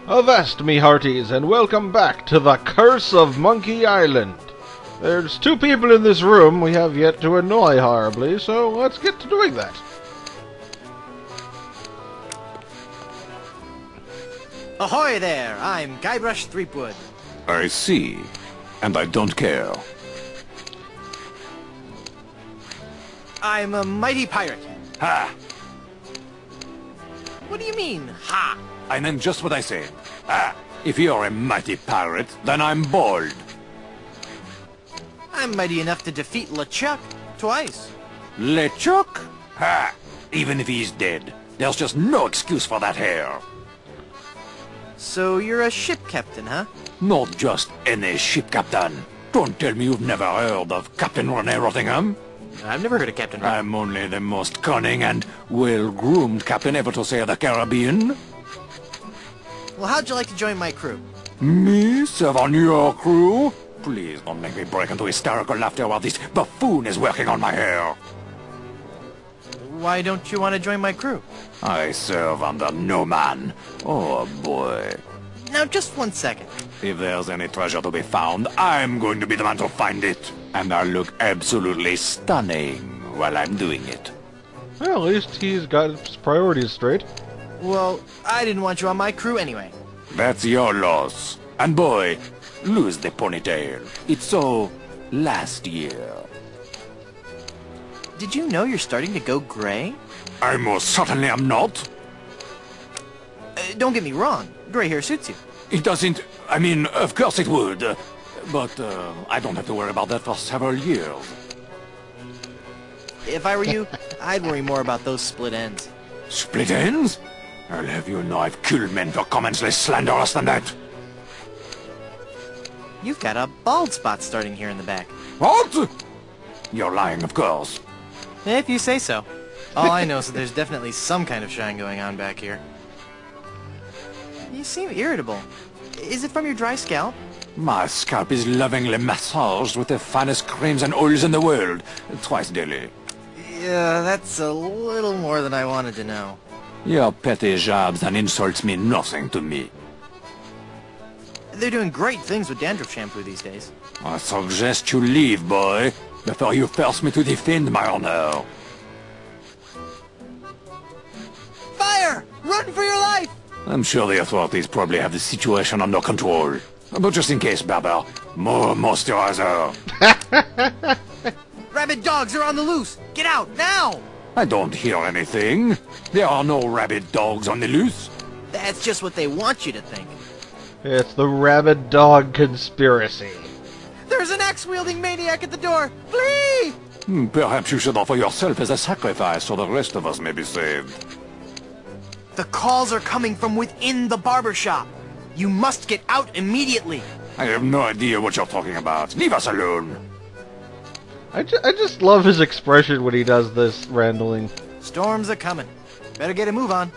Avast, me hearties, and welcome back to the Curse of Monkey Island. There's two people in this room we have yet to annoy horribly, so let's get to doing that. Ahoy there! I'm Guybrush Threepwood. I see. And I don't care. I'm a mighty pirate. Ha! What do you mean, ha? I meant just what I said. Ah! If you're a mighty pirate, then I'm bold. I'm mighty enough to defeat LeChuck twice. LeChuck? Ha! Even if he's dead, there's just no excuse for that hair. So you're a ship captain, huh? Not just any ship captain. Don't tell me you've never heard of Captain Rene Rottingham. I've never heard of Captain Rene. I'm only the most cunning and well-groomed captain ever to sail the Caribbean. Well, how'd you like to join my crew? Me serve on your crew? Please don't make me break into hysterical laughter while this buffoon is working on my hair. Why don't you want to join my crew? I serve under no man. Oh boy. Now, just 1 second. If there's any treasure to be found, I'm going to be the man to find it. And I'll look absolutely stunning while I'm doing it. Well, at least he's got his priorities straight. Well, I didn't want you on my crew anyway. That's your loss. And boy, lose the ponytail. It's so last year. Did you know you're starting to go gray? I most certainly am not. Don't get me wrong. Gray hair suits you. It doesn't... I mean, of course it would. But I don't have to worry about that for several years. If I were you, I'd worry more about those split ends. Split ends? I'll have you know I've killed men for comments less slanderous than that. You've got a bald spot starting here in the back. What? You're lying, of course. If you say so. All I know is that there's definitely some kind of shine going on back here. You seem irritable. Is it from your dry scalp? My scalp is lovingly massaged with the finest creams and oils in the world, twice daily. Yeah, that's a little more than I wanted to know. Your petty jabs and insults mean nothing to me. They're doing great things with dandruff shampoo these days. I suggest you leave, boy, before you force me to defend my honor. Fire! Run for your life! I'm sure the authorities probably have the situation under control. But just in case, Baba, more moisturizer. Rabid dogs are on the loose! Get out, now! I don't hear anything. There are no rabid dogs on the loose. That's just what they want you to think. It's the rabid dog conspiracy. There's an axe-wielding maniac at the door! Flee! Perhaps you should offer yourself as a sacrifice so the rest of us may be saved. The calls are coming from within the barber shop. You must get out immediately. I have no idea what you're talking about. Leave us alone. I just love his expression when he does this randling. Storms are coming. Better get a move on.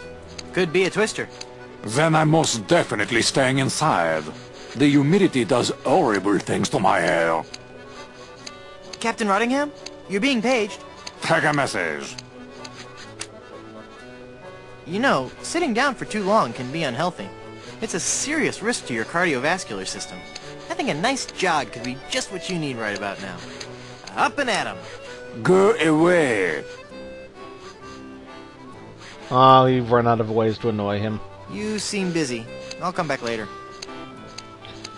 Could be a twister. Then I'm most definitely staying inside. The humidity does horrible things to my hair. Captain Rottingham? You're being paged. Take a message. You know, sitting down for too long can be unhealthy. It's a serious risk to your cardiovascular system. I think a nice jog could be just what you need right about now. Up and at 'em. Go away. Oh, you've run out of ways to annoy him. You seem busy. I'll come back later.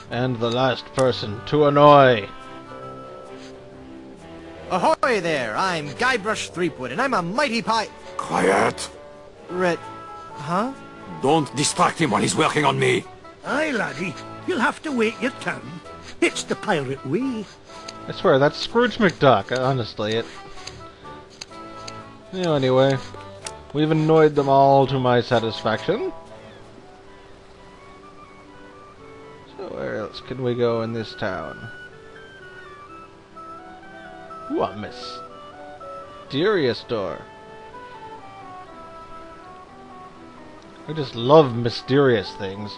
And the last person to annoy. Ahoy there! I'm Guybrush Threepwood, and I'm a mighty Quiet. Huh? Don't distract him while he's working on me. Aye, laddie. You'll have to wait your turn. It's the pirate way. I swear, that's Scrooge McDuck, honestly. Anyway, we've annoyed them all to my satisfaction. So where else can we go in this town? Ooh, a mysterious door. I just love mysterious things.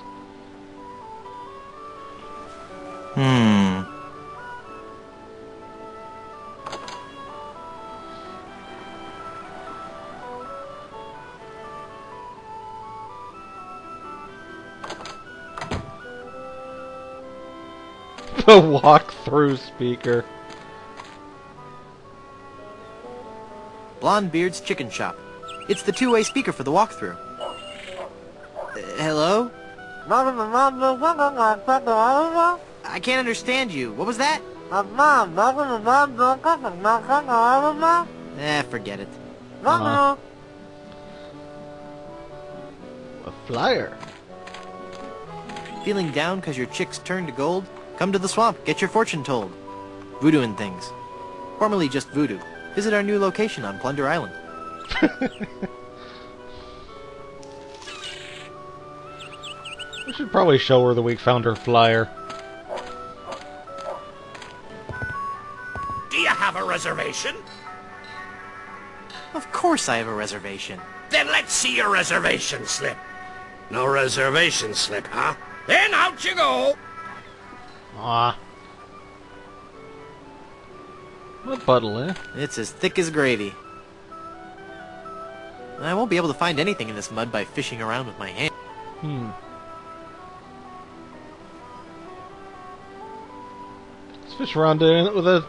The walk-through speaker. Blondebeard's Chicken Shop. It's the two-way speaker for the walkthrough. Hello? I can't understand you. What was that? Forget it. A flyer. Feeling down because your chicks turned to gold? Come to the swamp, get your fortune told. Voodoo and things. Formerly just voodoo. Visit our new location on Plunder Island. We should probably show her that we found her flyer. Do you have a reservation? Of course I have a reservation. Then let's see your reservation slip. No reservation slip, huh? Then out you go! Ah. A puddle, eh? It's as thick as gravy. I won't be able to find anything in this mud by fishing around with my hand. Let's fish around in it with a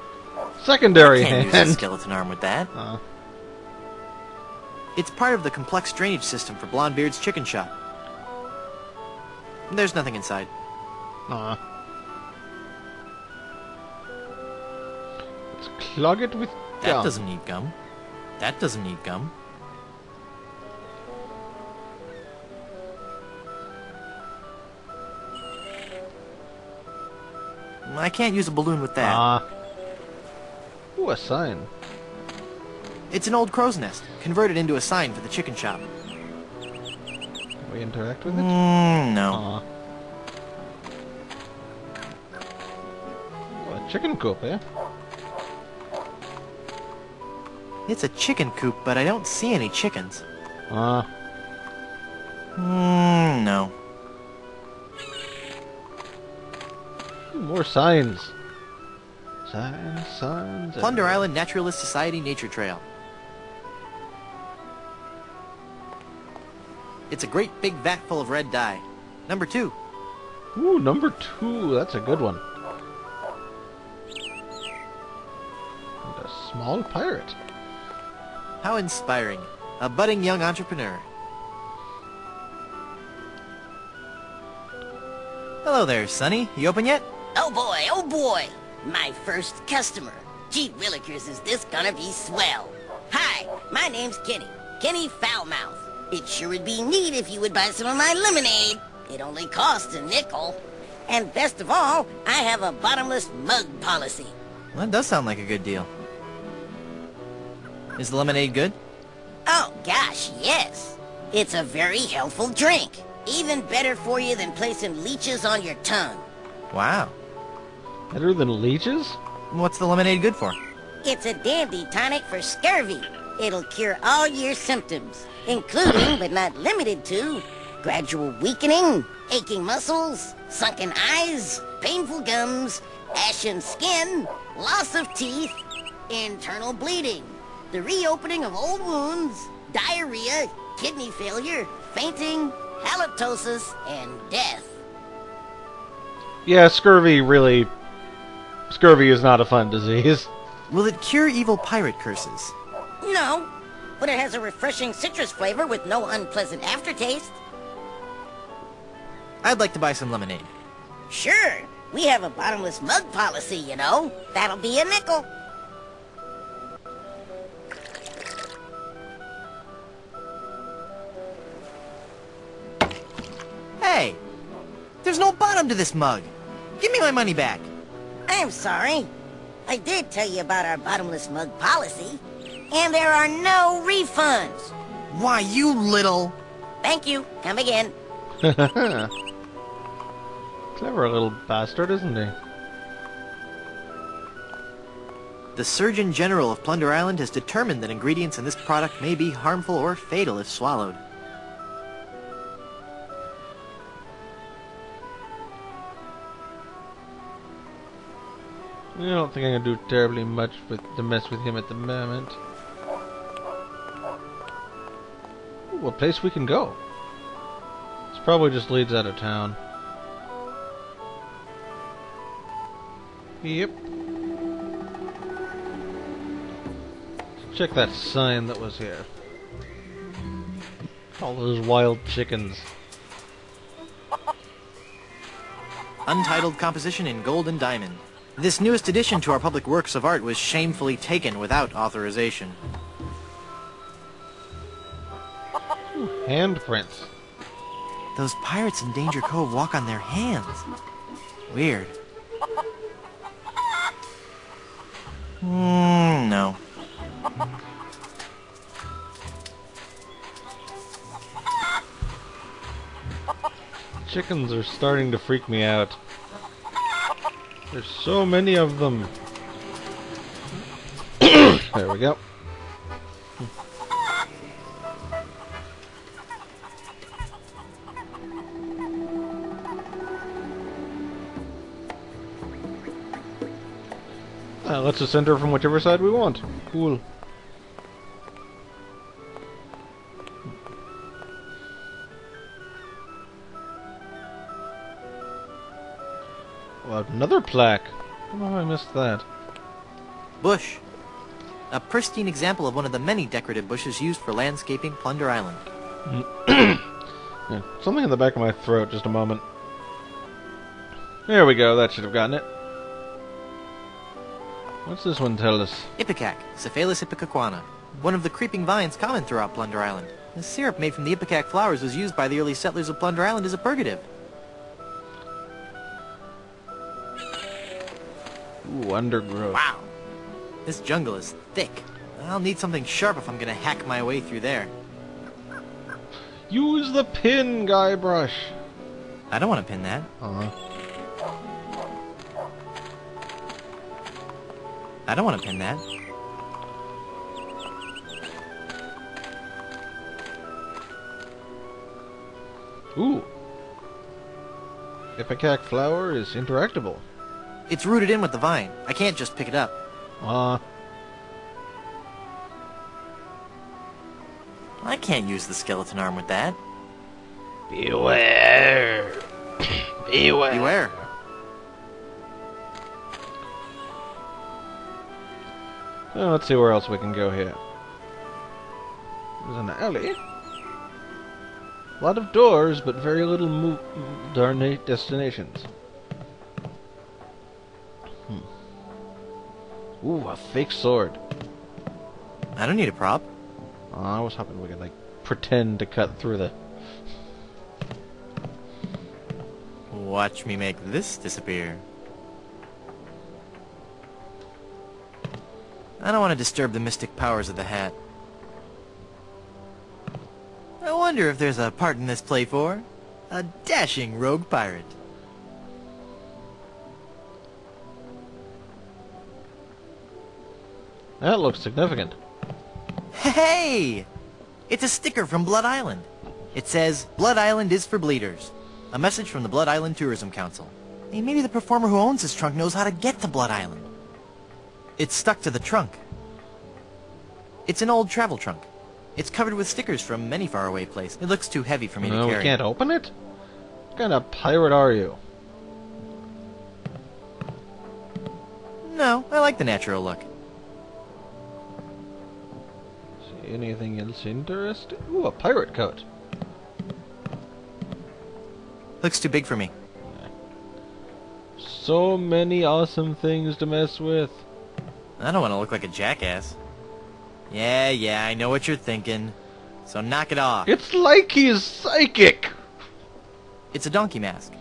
secondary Can't hand. use a skeleton arm with that. It's part of the complex drainage system for Blondebeard's Chicken Shop. There's nothing inside. Let's clog it with That gum. doesn't need gum. That doesn't need gum. I can't use a balloon with that. Ooh, a sign. It's an old crow's nest, converted into a sign for the chicken shop. Can we interact with it? No. Oh, a chicken coop, eh? It's a chicken coop, but I don't see any chickens. No. More signs. Signs. Plunder Island Naturalist Society Nature Trail. It's a great big vat full of red dye. Number 2. Ooh, number 2. That's a good one. And a small pirate. How inspiring. A budding young entrepreneur. Hello there, Sonny. You open yet? Oh boy, oh boy! My first customer. Gee willikers, is this gonna be swell. Hi, my name's Kenny. Kenny Foulmouth. It sure would be neat if you would buy some of my lemonade. It only costs a nickel. And best of all, I have a bottomless mug policy. Well, that does sound like a good deal. Is the lemonade good? Oh gosh, yes. It's a very healthful drink. Even better for you than placing leeches on your tongue. Wow. Better than leeches? What's the lemonade good for? It's a dandy tonic for scurvy. It'll cure all your symptoms, including, but not limited to, gradual weakening, aching muscles, sunken eyes, painful gums, ashen skin, loss of teeth, internal bleeding, the reopening of old wounds, diarrhea, kidney failure, fainting, halitosis, and death. Yeah, scurvy is not a fun disease. Will it cure evil pirate curses? No, but it has a refreshing citrus flavor with no unpleasant aftertaste. I'd like to buy some lemonade. Sure, we have a bottomless mug policy, you know. That'll be a nickel. Hey! There's no bottom to this mug! Give me my money back! I'm sorry. I did tell you about our bottomless mug policy, and there are no refunds. Why, you little... Thank you. Come again. Clever little bastard, isn't he? The Surgeon General of Plunder Island has determined that ingredients in this product may be harmful or fatal if swallowed. I don't think I can do terribly much to mess with him at the moment. Ooh, a place we can go. This probably just leads out of town. Yep. Check that sign that was here. All those wild chickens. Untitled composition in gold and diamond. This newest addition to our public works of art was shamefully taken without authorization. Ooh, handprints. Those pirates in Danger Cove walk on their hands. Weird. No. Chickens are starting to freak me out. There's so many of them. There we go. Let's just enter from whichever side we want. Cool. Well, another plaque. I don't know how I missed that. Bush. A pristine example of one of the many decorative bushes used for landscaping Plunder Island. Yeah, something in the back of my throat, just a moment. There we go, that should have gotten it. What's this one tell us? Ipecac, Cephalus ipecacuana, one of the creeping vines common throughout Plunder Island. The syrup made from the ipecac flowers was used by the early settlers of Plunder Island as a purgative. Ooh, undergrowth. Wow. This jungle is thick. I'll need something sharp if I'm gonna hack my way through there. Use the pin, Guybrush. I don't want to pin that. I don't want to pin that. Ooh. Ipecac flower is interactable. It's rooted in with the vine. I can't just pick it up. I can't use the skeleton arm with that. Beware. Beware. Beware. Well, let's see where else we can go here. There's an alley. A lot of doors, but very little destinations. Ooh, a fake sword. I don't need a prop. I was hoping we could, like, pretend to cut through the... Watch me make this disappear. I don't want to disturb the mystic powers of the hat. I wonder if there's a part in this play for a dashing rogue pirate. That looks significant. Hey! It's a sticker from Blood Island. It says, Blood Island is for bleeders. A message from the Blood Island Tourism Council. Hey, maybe the performer who owns this trunk knows how to get to Blood Island. It's stuck to the trunk. It's an old travel trunk. It's covered with stickers from many faraway places. It looks too heavy for me to No, carry. we can't open it? What kind of pirate are you? No, I like the natural look. See anything else interesting? Ooh, a pirate coat. Looks too big for me. So many awesome things to mess with. I don't want to look like a jackass. Yeah, I know what you're thinking. So knock it off. It's like he's psychic! It's a donkey mask.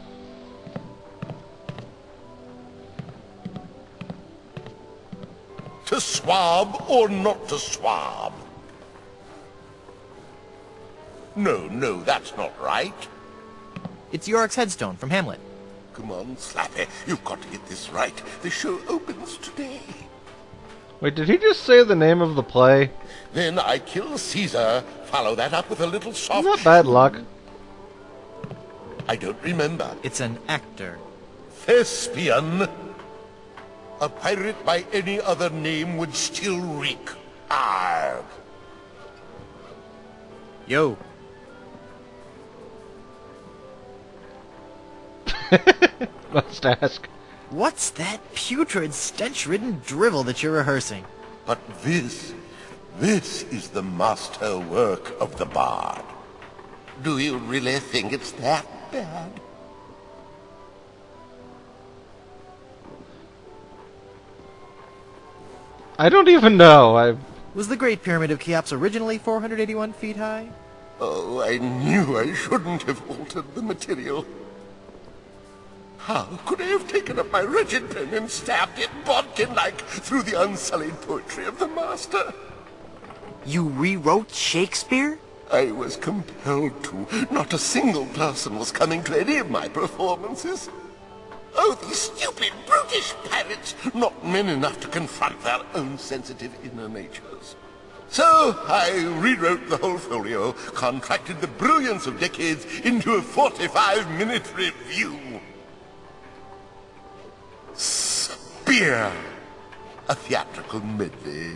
To swab or not to swab? No, that's not right. It's Yorick's headstone from Hamlet. Come on, Slappy, you've got to get this right. The show opens today. Wait, did he just say the name of the play? Then I kill Caesar, follow that up with a little soft... Not bad luck. I don't remember. It's an actor. Thespian. A pirate by any other name would still reek. Arg. Yo. Must ask. What's that putrid, stench-ridden drivel that you're rehearsing? But this is the master work of the bard. Do you really think it's that bad? I don't even know. Was the Great Pyramid of Cheops originally 481 feet high? Oh, I knew I shouldn't have altered the material. How could I have taken up my wretched pen and stabbed it bodkin-like through the unsullied poetry of the master? You rewrote Shakespeare? I was compelled to. Not a single person was coming to any of my performances. Oh, these stupid, brutish pirates! Not men enough to confront their own sensitive inner natures. So I rewrote the whole folio, contracted the brilliance of decades into a 45-minute review. Spear! A theatrical medley.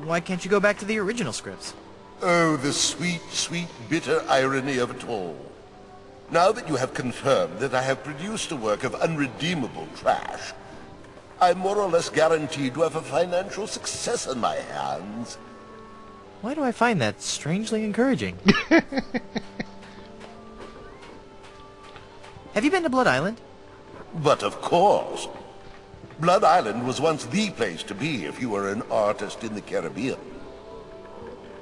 Why can't you go back to the original scripts? Oh, the sweet, sweet, bitter irony of it all. Now that you have confirmed that I have produced a work of unredeemable trash, I'm more or less guaranteed to have a financial success on my hands. Why do I find that strangely encouraging? Have you been to Blood Island? But of course. Blood Island was once the place to be if you were an artist in the Caribbean.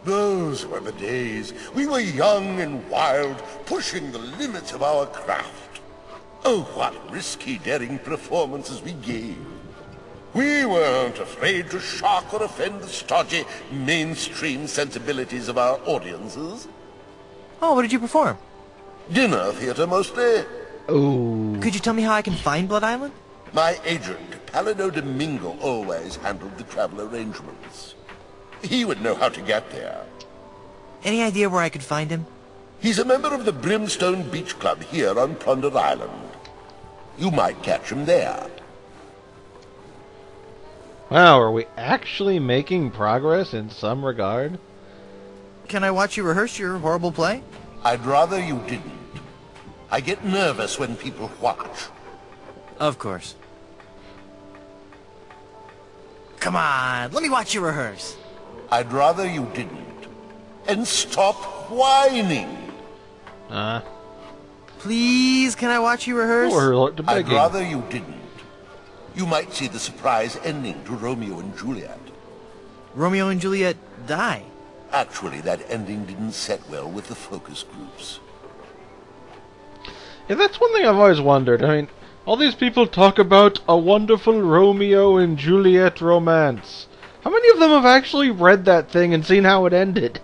Those were the days. We were young and wild, pushing the limits of our craft. Oh, what risky, daring performances we gave. We weren't afraid to shock or offend the stodgy, mainstream sensibilities of our audiences. Oh, what did you perform? Dinner theater, mostly. Oh. Could you tell me how I can find Blood Island? My agent, Palino Domingo, always handled the travel arrangements. He would know how to get there. Any idea where I could find him? He's a member of the Brimstone Beach Club here on Plunder Island. You might catch him there. Wow, are we actually making progress in some regard? Can I watch you rehearse your horrible play? I'd rather you didn't. I get nervous when people watch. Of course. Come on, let me watch you rehearse. I'd rather you didn't. And stop whining. Please, can I watch you rehearse? Or to I'd begging. rather you didn't. You might see the surprise ending to Romeo and Juliet. Romeo and Juliet die. Actually, that ending didn't set well with the focus groups. Yeah, that's one thing I've always wondered. I mean, all these people talk about a wonderful Romeo and Juliet romance. How many of them have actually read that thing and seen how it ended?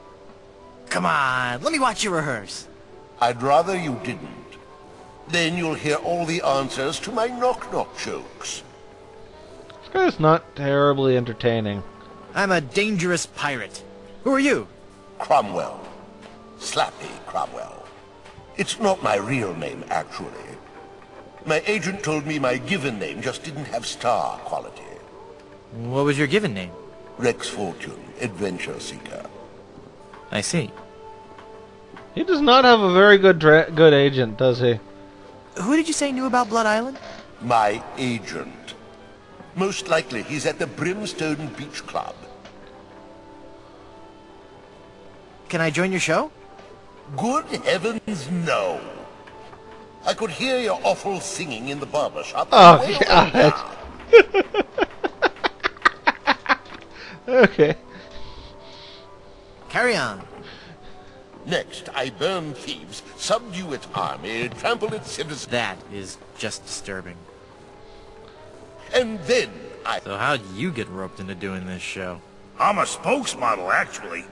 Come on, let me watch you rehearse. I'd rather you didn't. Then you'll hear all the answers to my knock-knock jokes. This guy's not terribly entertaining. I'm a dangerous pirate. Who are you? Cromwell. Slappy Cromwell. It's not my real name, actually. My agent told me my given name just didn't have star quality. What was your given name? Rex Fortune, Adventure Seeker. I see. He does not have a very good agent, does he? Who did you say knew about Blood Island? My agent. Most likely he's at the Brimstone Beach Club. Can I join your show? Good heavens, no. I could hear your awful singing in the barber shop. Oh, way God. over there. Okay. Carry on. Next, I burn thieves, subdue its army, trample its citizens, That is just disturbing. and then I... So how'd you get roped into doing this show? I'm a spokesmodel, actually.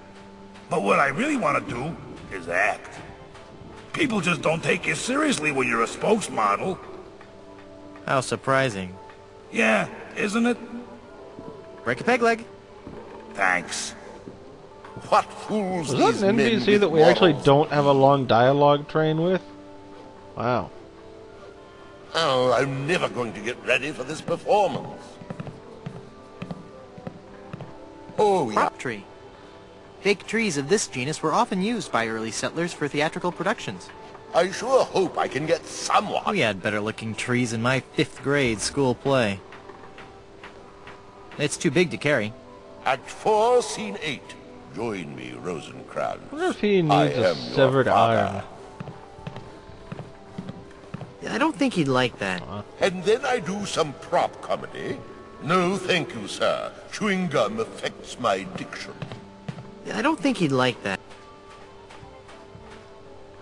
But what I really want to do is act. People just don't take you seriously when you're a spokesmodel. How surprising. Yeah, isn't it? Break a peg leg. Thanks. What fools Was that these an men NPC with that we actually morals. don't have a long dialogue train with? Wow. Oh, I'm never going to get ready for this performance. Oh, yeah. Prop tree. Fake trees of this genus were often used by early settlers for theatrical productions. I sure hope I can get someone. We had better looking trees in my 5th grade school play. It's too big to carry. Act 4, Scene 8. Join me, Rosencrantz. I wonder if he I needs am a your severed father. arm. I don't think he'd like that. And then I do some prop comedy. No, thank you, sir. Chewing gum affects my diction. I don't think he'd like that.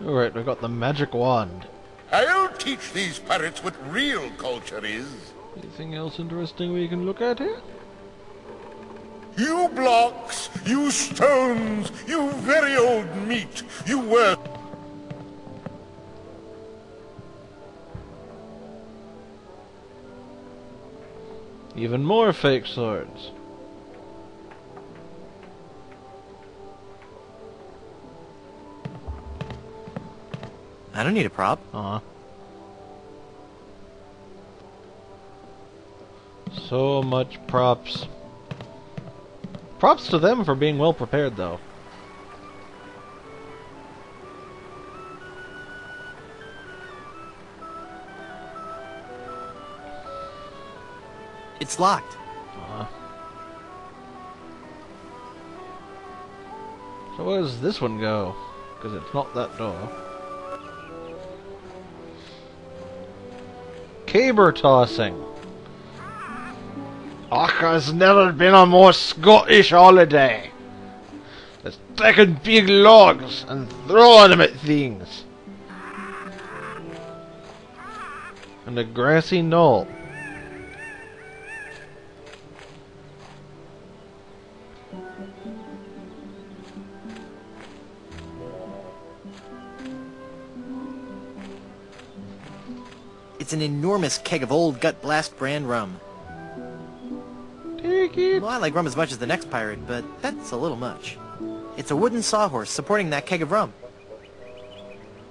Alright, we got the magic wand. I'll teach these pirates what real culture is. Anything else interesting we can look at here? You blocks, you stones, you very old meat, you were... Even more fake swords. I don't need a prop. So much props. Props to them for being well prepared, though. It's locked. So where does this one go? Because it's not that door. Caber tossing. Och, there's never been a more Scottish holiday. Let's taking big logs and throwing them at things. And a grassy knoll. It's an enormous keg of old Gut Blast brand rum. Take it. Well, I like rum as much as the next pirate, but that's a little much. It's a wooden sawhorse supporting that keg of rum.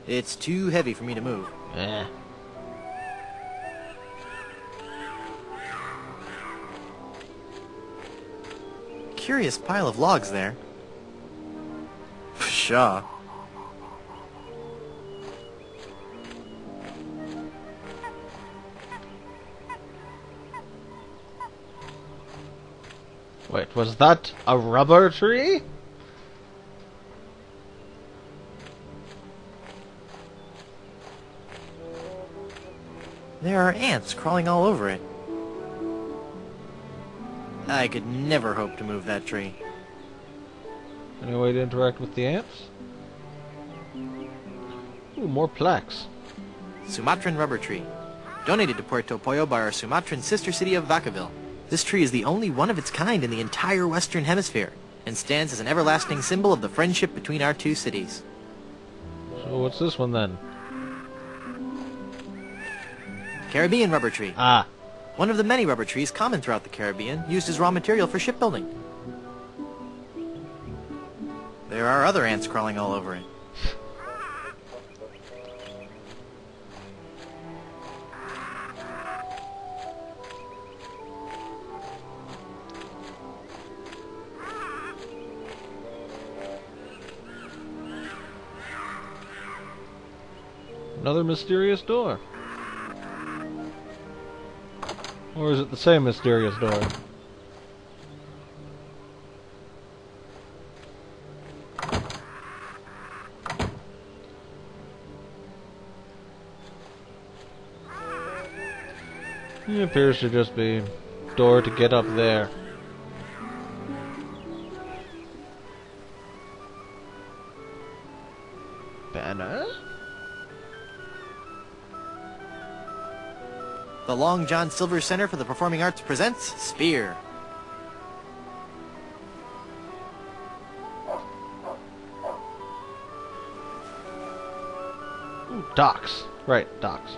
It's too heavy for me to move. Eh. Curious pile of logs there. Pshaw. Wait, was that a rubber tree? There are ants crawling all over it. I could never hope to move that tree. Any way to interact with the ants? Ooh, more plaques. Sumatran rubber tree. Donated to Puerto Pollo by our Sumatran sister city of Vacaville. This tree is the only one of its kind in the entire Western Hemisphere, and stands as an everlasting symbol of the friendship between our two cities. So what's this one then? Caribbean rubber tree. Ah. One of the many rubber trees common throughout the Caribbean, used as raw material for shipbuilding. There are other ants crawling all over it. Another mysterious door. Or is it the same mysterious door? It appears to just be a door to get up there. Banner? The Long John Silver Center for the Performing Arts presents Spear. Ooh, docks. Right, docks.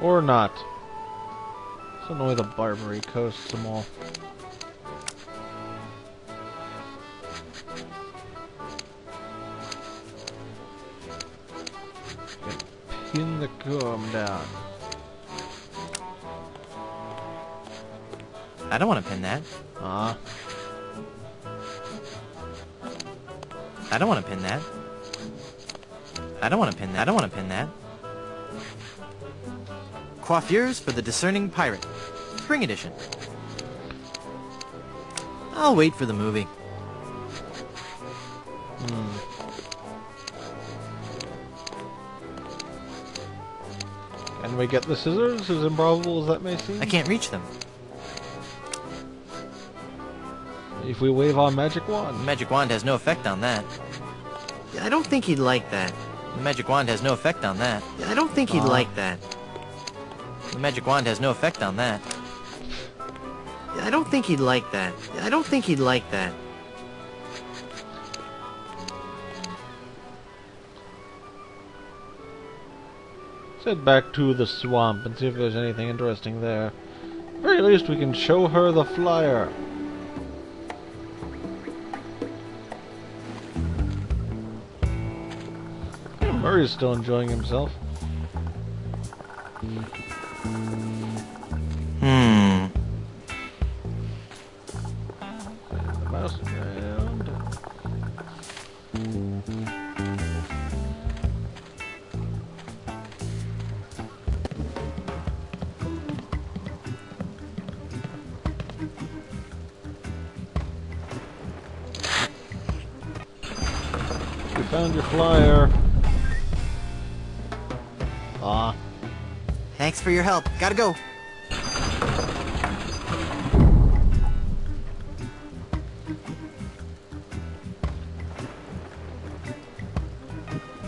Or not. Let's annoy the Barbary Coast some more. Pin the comb down. I don't want to pin that. Ah. I don't want to pin that. I don't want to pin that. I don't want to pin that. Coiffures for the Discerning Pirate. Spring edition. I'll wait for the movie. Can we get the scissors, as improbable as that may seem? I can't reach them. If we wave our magic wand. The magic wand has no effect on that. I don't think he'd like that. The magic wand has no effect on that. I don't think he'd like that. The magic wand has no effect on that. I don't think he'd like that. I don't think he'd like that. Let's head back to the swamp and see if there's anything interesting there. At the very least, we can show her the flyer. Murray's still enjoying himself. Mouse around. You found your flyer. Aw. Thanks for your help. Gotta go.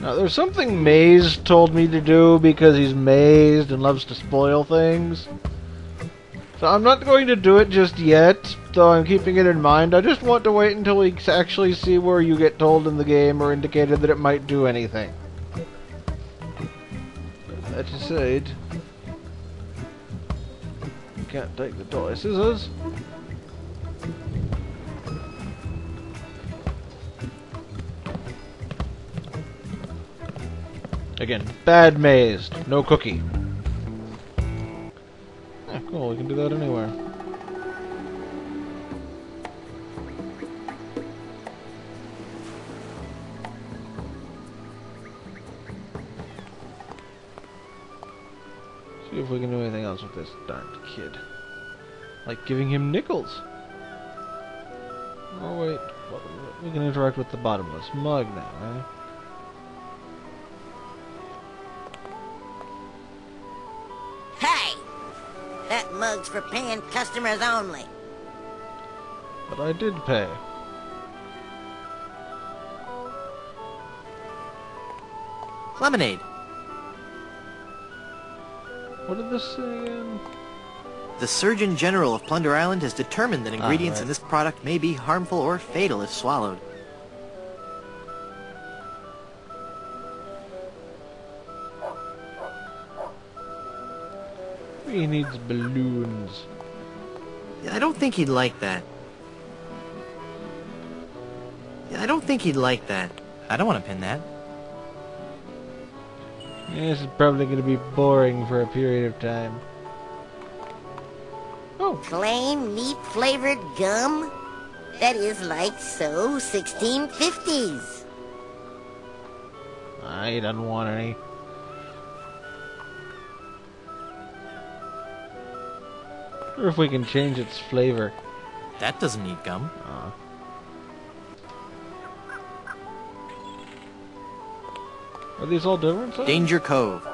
Now, there's something Maze told me to do because he's mazed and loves to spoil things. So I'm not going to do it just yet, though I'm keeping it in mind. I just want to wait until we actually see where you get told in the game or indicated that it might do anything. That aside, you can't take the toy scissors. Again, bad mazed, no cookie. Yeah, cool, we can do that anywhere. See if we can do anything else with this darned kid. Like giving him nickels. Oh wait, we can interact with the bottomless mug now, eh? Hey! That mug's for paying customers only. But I did pay. Lemonade. What did this say again? The Surgeon General of Plunder Island has determined that ingredients right. in this product may be harmful or fatal if swallowed. He needs balloons. I don't think he'd like that. I don't think he'd like that. I don't want to pin that. Yeah, this is probably going to be boring for a period of time. Oh, Plain meat-flavored gum? That is like so 1650s. I don't want any. Or if we can change its flavor. That doesn't need gum. Are these all different? Size? Danger Cove.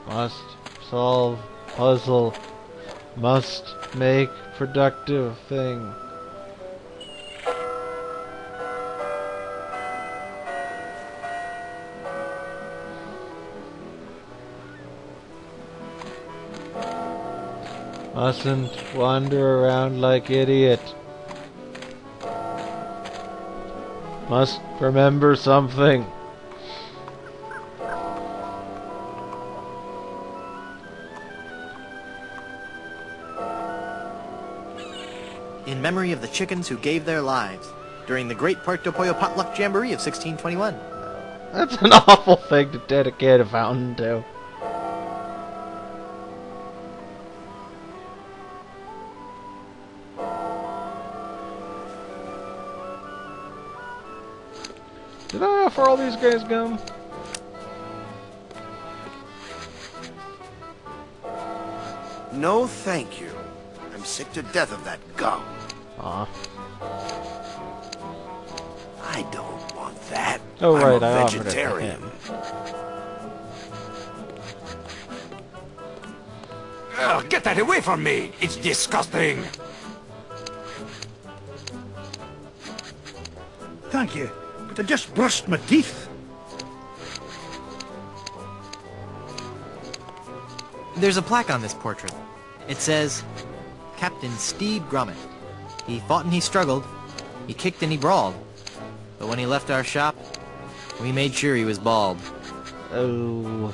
Must solve puzzle. Must make productive thing. Mustn't wander around like idiot. Must remember something. In memory of the chickens who gave their lives. during the Great Puerto Pollo Potluck Jamboree of 1621. That's an awful thing to dedicate a fountain to. Did I offer all these guys gum? No, thank you. I'm sick to death of that gum. Aw. I don't want that. Oh, right, I'm a I offered it to vegetarian. him. Get that away from me! It's disgusting! Thank you, but I just brushed my teeth. There's a plaque on this portrait. It says, Captain Steve Grummet. He fought and he struggled. He kicked and he brawled. But when he left our shop, we made sure he was bald. Oh.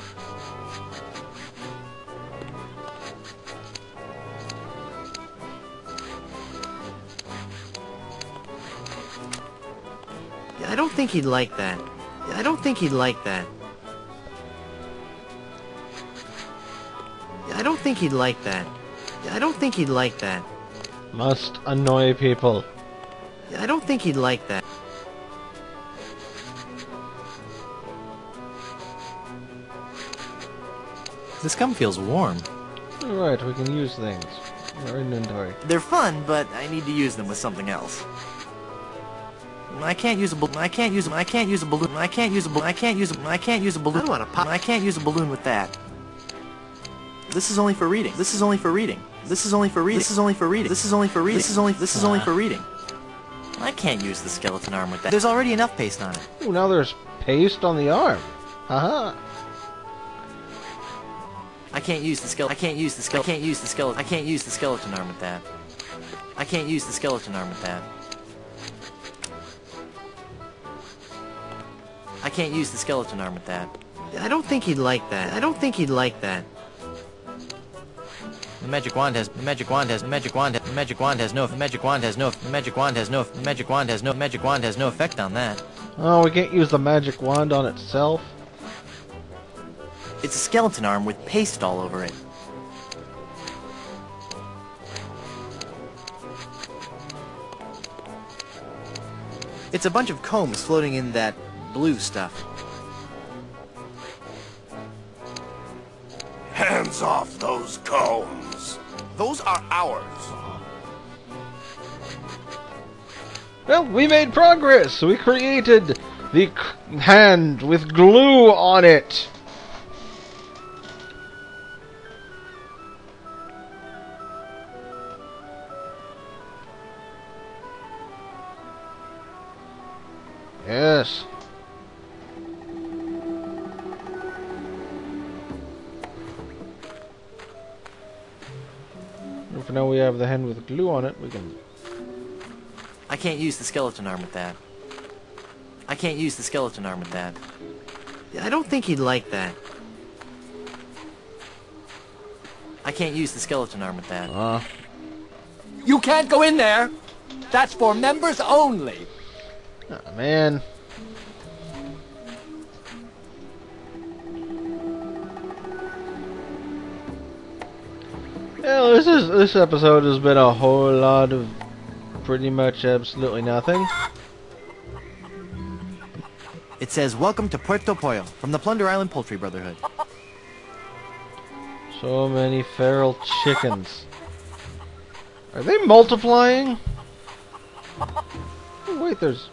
I don't think he'd like that. I don't think he'd like that. I don't think he'd like that. I don't think he'd like that. Must annoy people. I don't think he'd like that. This gum feels warm. Alright, we can use things. Our inventory. They're fun, but I need to use them with something else. I can't use a balloon. I can't use a balloon. I can't use a balloon. I can't use a balloon. I can't use a balloon. I can't use a balloon. I want to pop. I can't use a balloon with that. This is only for reading. This is only for reading. This is only for reading. This is only for reading. This is only for reading. This is only for reading. I can't use the skeleton arm with that. There's already enough paste on it. Ooh, now there's paste on the arm. Haha. I can't use the skeleton. I can't use the skeleton. I can't use the skeleton. I can't use the skeleton arm with that. I can't use the skeleton arm with that. I can't use the skeleton arm with that. I don't think he'd like that. I don't think he'd like that. The magic wand has no magic wand has no magic wand has no magic wand has no effect on that. Oh, we can't use the magic wand on itself. It's a skeleton arm with paste all over it. It's a bunch of combs floating in that blue stuff. Hands off those combs. Those are ours. Well, we made progress. We created the hand with glue on it. Yes. And for now we have the hand with glue on it, we can... I can't use the skeleton arm with that. I can't use the skeleton arm with that. I don't think he'd like that. I can't use the skeleton arm with that. You can't go in there! That's for members only! Oh, man. Well, this episode has been a whole lot of pretty much absolutely nothing. It says, "Welcome to Puerto Pollo from the Plunder Island Poultry Brotherhood." So many feral chickens. Are they multiplying? Oh, wait, there's...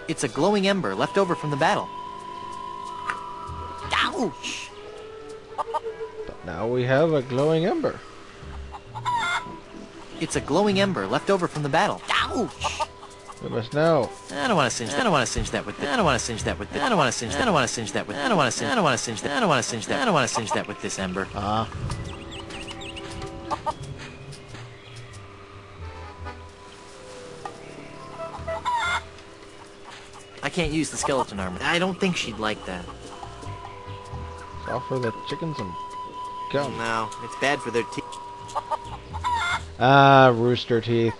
It's a glowing ember left over from the battle. Ouch! But now we have a glowing ember. It's a glowing ember left over from the battle. Ouch! We must now... I don't want to singe. I don't want to singe that with. I don't want to singe that with. I don't want to singe. I don't want to singe that with. I don't want to singe. I don't want to singe that. I don't want to singe that. I don't want to singe that with this ember. I can't use the skeleton armor. I don't think she'd like that. Let's offer the chickens some gum. No, it's bad for their teeth. Ah, rooster teeth.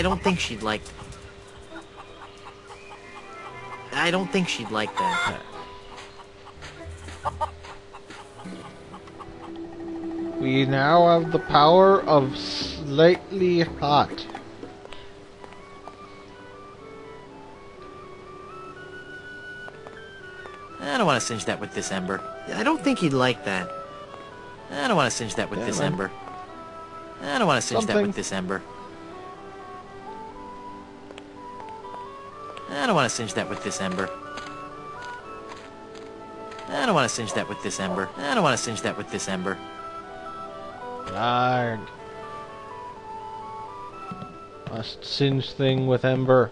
I don't think she'd like... I don't think she'd like that. We now have the power of slightly hot. I don't want to singe that with this ember. I don't think he'd like that. I don't want to singe that with this ember. I don't want to singe that with this ember. I don't want to singe that with this ember. I don't want to singe that with this ember. I don't want to singe that with this ember. Arg. Must singe thing with ember.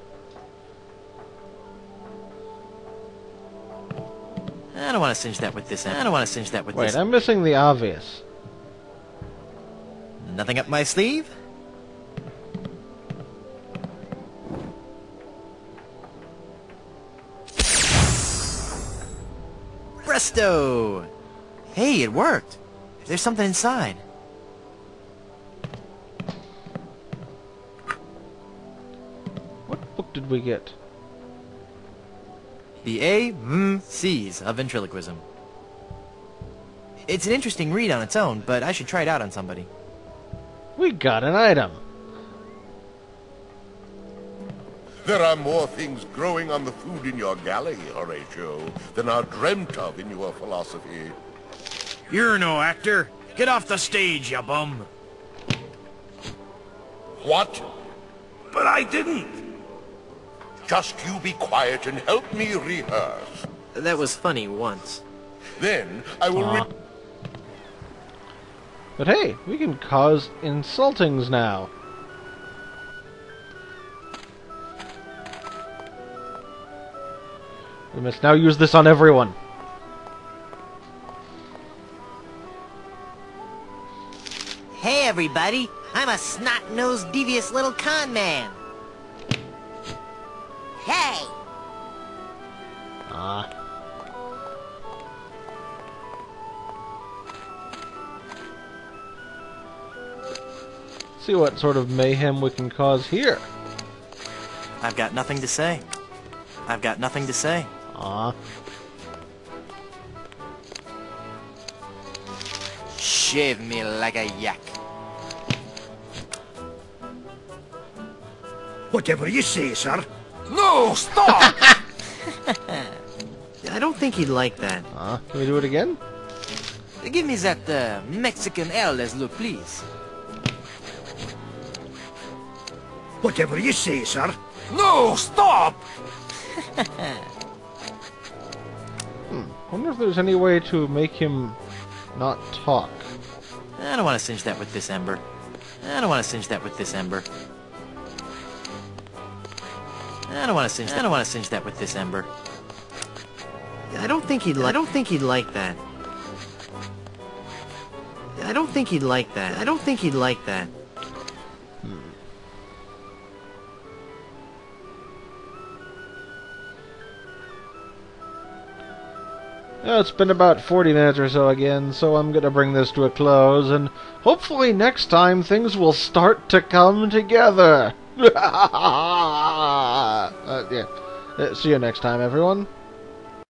I don't want to singe that with this ember. I don't want to singe that with this. Wait, I'm missing the obvious. Nothing up my sleeve? Presto! Hey, it worked. There's something inside. What book did we get? The A.M.C's of ventriloquism. It's an interesting read on its own, but I should try it out on somebody. We got an item. There are more things growing on the food in your galley, Horatio, than are dreamt of in your philosophy. You're no actor. Get off the stage, you bum. What? But I didn't. Just you be quiet and help me rehearse. That was funny once. Then I will But hey, we can cause insultings now. We must now use this on everyone. Hey, everybody. I'm a snot-nosed, devious little con man. Hey! See what sort of mayhem we can cause here. I've got nothing to say. I've got nothing to say. Shave me like a yak. Whatever you say, sir. No, stop! I don't think he'd like that. Can we do it again? Give me that Mexican ale as look, please. Whatever you say, sir. No, stop! Wonder if there's any way to make him not talk. I don't want to singe that with this ember. I don't want to singe that with this ember. I don't want to singe. I don't want to singe that with this ember. I don't think he'd like. I don't think he'd like that. I don't think he'd like that. I don't think he'd like that. Well, it's been about 40 minutes or so again, so I'm gonna bring this to a close, and hopefully next time things will start to come together. Yeah. See you next time, everyone.